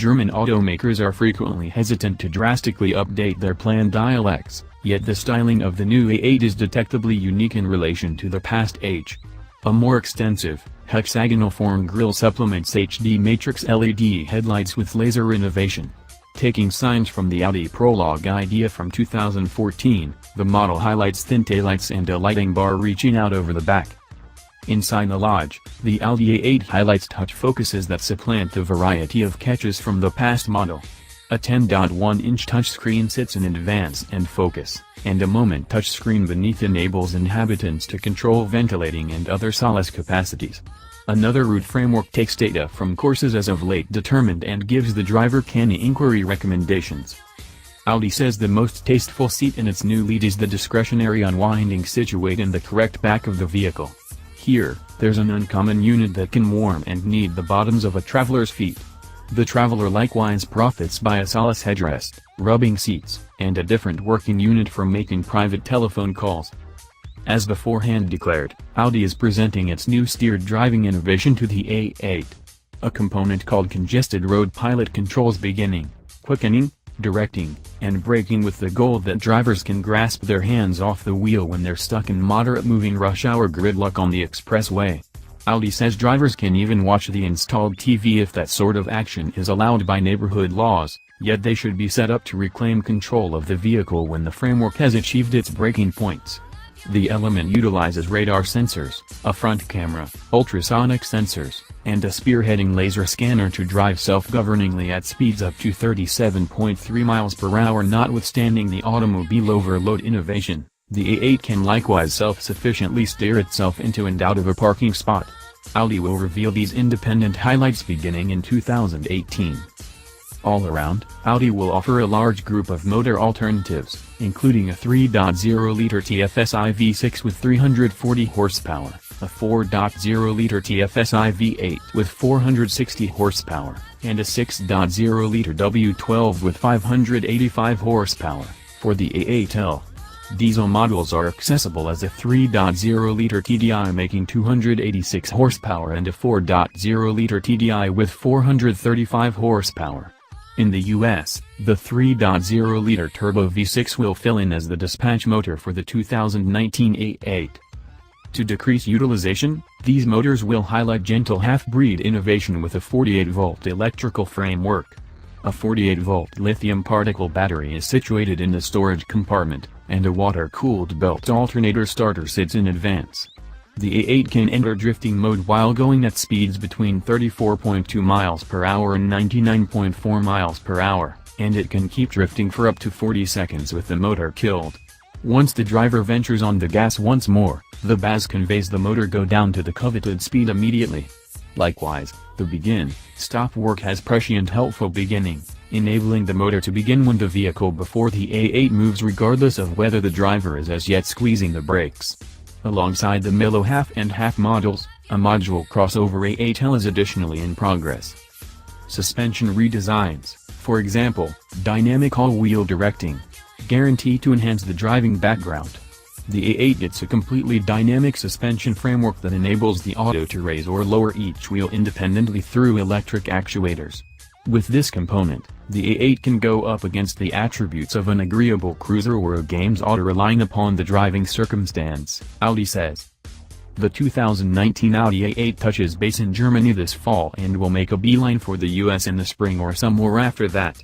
German automakers are frequently hesitant to drastically update their planned dialects, yet the styling of the new A8 is detectably unique in relation to the past H. A more extensive, hexagonal-formed grille supplements HD matrix LED headlights with laser innovation. Taking signs from the Audi Prologue idea from 2014, the model highlights thin taillights and a lighting bar reaching out over the back. Inside the lodge, the Audi A8 highlights touch focuses that supplant the variety of catches from the past model. A 10.1-inch touchscreen sits in advance and focus, and a moment touchscreen beneath enables inhabitants to control ventilating and other solace capacities. Another route framework takes data from courses as of late determined and gives the driver canny inquiry recommendations. Audi says the most tasteful seat in its new lead is the discretionary unwinding situate in the correct back of the vehicle. Here, there's an uncommon unit that can warm and knead the bottoms of a traveler's feet. The traveler likewise profits by a solace headrest, rubbing seats, and a different working unit for making private telephone calls. As beforehand declared, Audi is presenting its new steered driving innovation to the A8. A component called Congested Road Pilot controls beginning, quickening, directing, and braking with the goal that drivers can grasp their hands off the wheel when they're stuck in moderate moving rush hour gridlock on the expressway. Audi says drivers can even watch the installed TV if that sort of action is allowed by neighborhood laws, yet they should be set up to reclaim control of the vehicle when the framework has achieved its breaking points. The element utilizes radar sensors, a front camera, ultrasonic sensors, and a spearheading laser scanner to drive self-governingly at speeds up to 37.3 miles per hour. Notwithstanding the automobile overload innovation, the A8 can likewise self-sufficiently steer itself into and out of a parking spot. Audi will reveal these independent highlights beginning in 2018. All around, Audi will offer a large group of motor alternatives, including a 3.0-liter TFSI V6 with 340 horsepower, a 4.0-liter TFSI V8 with 460 horsepower, and a 6.0-liter W12 with 585 horsepower. For the A8L, diesel models are accessible as a 3.0-liter TDI making 286 horsepower and a 4.0-liter TDI with 435 horsepower. In the US, the 3.0-liter turbo V6 will fill in as the dispatch motor for the 2019 A8. To decrease utilization, these motors will highlight gentle half-breed innovation with a 48-volt electrical framework. A 48-volt lithium particle battery is situated in the storage compartment, and a water-cooled belt alternator starter sits in advance. The A8 can enter drifting mode while going at speeds between 34.2 miles per hour and 99.4 miles per hour, and it can keep drifting for up to 40 seconds with the motor killed. Once the driver ventures on the gas once more, the BAS conveys the motor go down to the coveted speed immediately. Likewise, the begin-stop work has prescient helpful beginning, enabling the motor to begin when the vehicle before the A8 moves regardless of whether the driver is as yet squeezing the brakes. Alongside the Milo half and half models, a module crossover A8L is additionally in progress. Suspension redesigns, for example, dynamic all-wheel directing, guarantee to enhance the driving background. The A8 gets a completely dynamic suspension framework that enables the auto to raise or lower each wheel independently through electric actuators. With this component, the A8 can go up against the attributes of an agreeable cruiser or a games auto relying upon the driving circumstance, Audi says. The 2019 Audi A8 touches base in Germany this fall and will make a beeline for the US in the spring or somewhere after that.